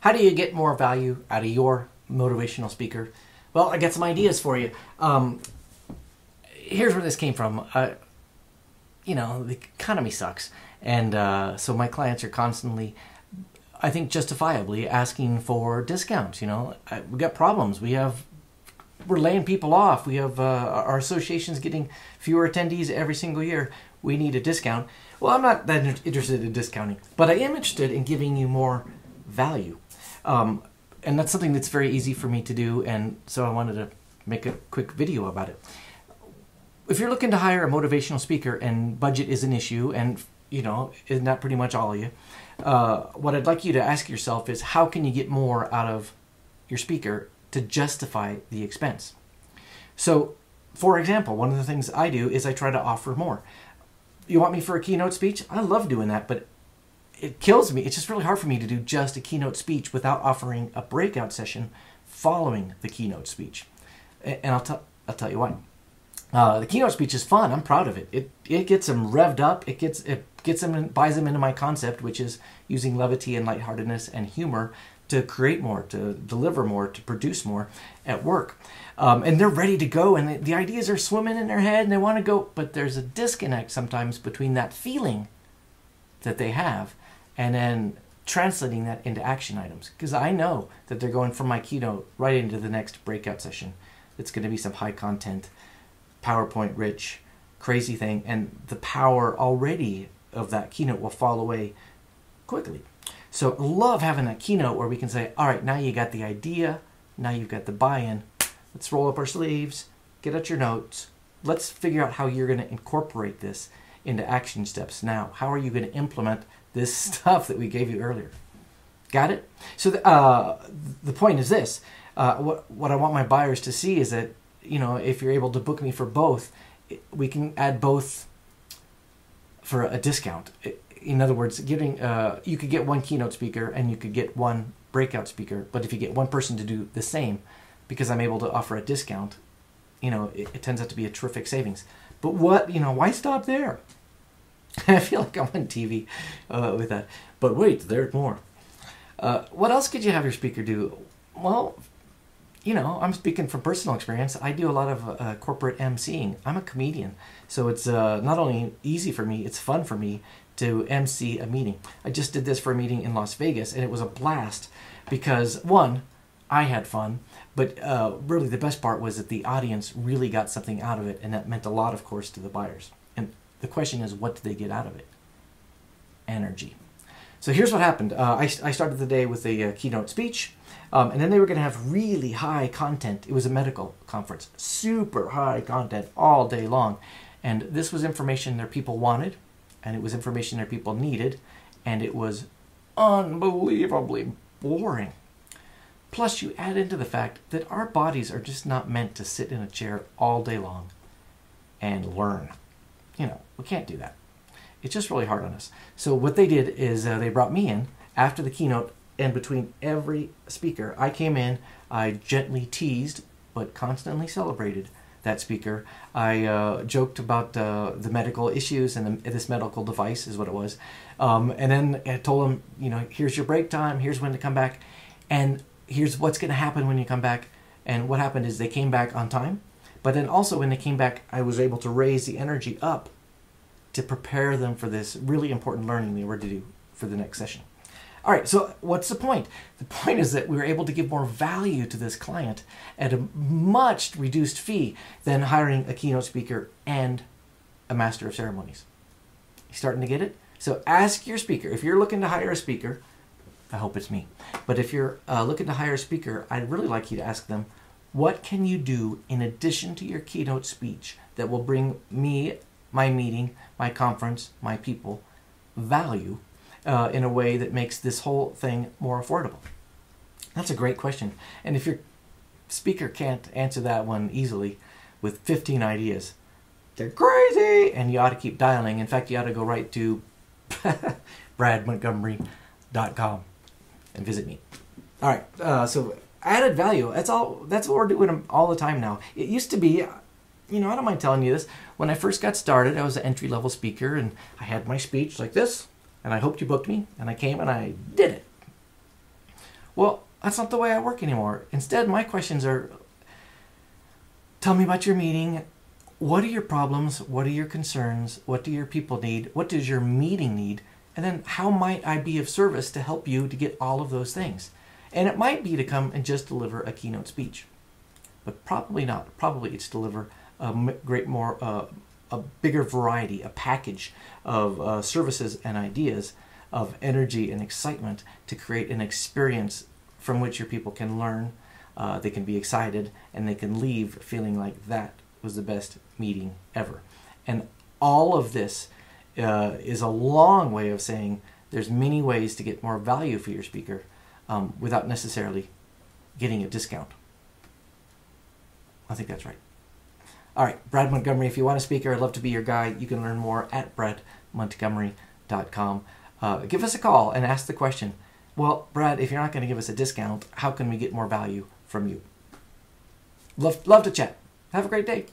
How do you get more value out of your motivational speaker? Well, I got some ideas for you. Here's where this came from. You know, the economy sucks. And so my clients are constantly, I think justifiably, asking for discounts. You know, we got problems. We're laying people off. We have our association's getting fewer attendees every single year. We need a discount. Well, I'm not that interested in discounting, but I am interested in giving you more value. And that's something that's very easy for me to do, and so I wanted to make a quick video about it. If you're looking to hire a motivational speaker and budget is an issue, and you know, isn't that pretty much all of you? What I'd like you to ask yourself is, how can you get more out of your speaker to justify the expense? So, for example, one of the things I do is I try to offer more. You want me for a keynote speech? I love doing that, but it kills me. It's just really hard for me to do just a keynote speech without offering a breakout session following the keynote speech. And I'll tell you why. The keynote speech is fun. I'm proud of it. It gets them revved up. It gets them and buys them into my concept, which is using levity and lightheartedness and humor to create more, to deliver more, to produce more at work. And they're ready to go, and the ideas are swimming in their head, and they want to go, but there's a disconnect sometimes between that feeling that they have and then translating that into action items. Because I know that they're going from my keynote right into the next breakout session. It's going to be some high content, PowerPoint rich, crazy thing, and the power already of that keynote will fall away quickly. So I love having that keynote where we can say, all right, now you got the idea, now you've got the buy-in, let's roll up our sleeves, get out your notes, let's figure out how you're going to incorporate this into action steps now. How are you going to implement this stuff that we gave you earlier? Got it? So the point is this. What I want my buyers to see is that, you know, if you're able to book me for both, we can add both for a discount. In other words, you could get one keynote speaker and you could get one breakout speaker, but if you get one person to do the same, because I'm able to offer a discount, you know, it turns out to be a terrific savings. But why stop there? I feel like I'm on TV with that. But wait, there's more. What else could you have your speaker do? Well, you know, I'm speaking from personal experience. I do a lot of corporate emceeing. I'm a comedian, so it's not only easy for me, it's fun for me to MC a meeting. I just did this for a meeting in Las Vegas, and it was a blast because, one, I had fun, but really the best part was that the audience really got something out of it, and that meant a lot, of course, to the buyers. And the question is, what did they get out of it? Energy. So here's what happened. I started the day with a keynote speech, and then they were going to have really high content. It was a medical conference, super high content all day long. And this was information their people wanted, and it was information their people needed, and it was unbelievably boring. Plus, you add into the fact that our bodies are just not meant to sit in a chair all day long and learn. You know, we can't do that. It's just really hard on us. So what they did is they brought me in after the keynote, and between every speaker, I came in, I gently teased, but constantly celebrated that speaker. I joked about the medical issues and this medical device is what it was. And then I told them, you know, here's your break time, here's when to come back, and here's what's going to happen when you come back. And what happened is they came back on time, but then also when they came back, I was able to raise the energy up to prepare them for this really important learning they were to do for the next session. All right, so what's the point? The point is that we were able to give more value to this client at a much reduced fee than hiring a keynote speaker and a master of ceremonies. You starting to get it? So ask your speaker. If you're looking to hire a speaker, I hope it's me, but if you're looking to hire a speaker, I'd really like you to ask them, what can you do in addition to your keynote speech that will bring me, my meeting, my conference, my people, value in a way that makes this whole thing more affordable? That's a great question. And if your speaker can't answer that one easily with 15 ideas, they're crazy, and you ought to keep dialing. In fact, you ought to go right to bradmontgomery.com and visit me. All right, so added value, that's what we're doing all the time now. It used to be, you know, I don't mind telling you this, when I first got started, I was an entry-level speaker, and I had my speech like this, and I hoped you booked me, and I came and I did it. Well, that's not the way I work anymore. Instead, my questions are, tell me about your meeting. What are your problems? What are your concerns? What do your people need? What does your meeting need? And then how might I be of service to help you to get all of those things? And it might be to come and just deliver a keynote speech, but probably not. Probably it's deliver a bigger variety, a package of services and ideas, of energy and excitement to create an experience from which your people can learn, they can be excited, and they can leave feeling like that was the best meeting ever. And all of this is a long way of saying there's many ways to get more value for your speaker without necessarily getting a discount. I think that's right. All right, Brad Montgomery, if you want a speaker, I'd love to be your guy. You can learn more at bradmontgomery.com. Give us a call and ask the question, well, Brad, if you're not going to give us a discount, how can we get more value from you? Love to chat. Have a great day.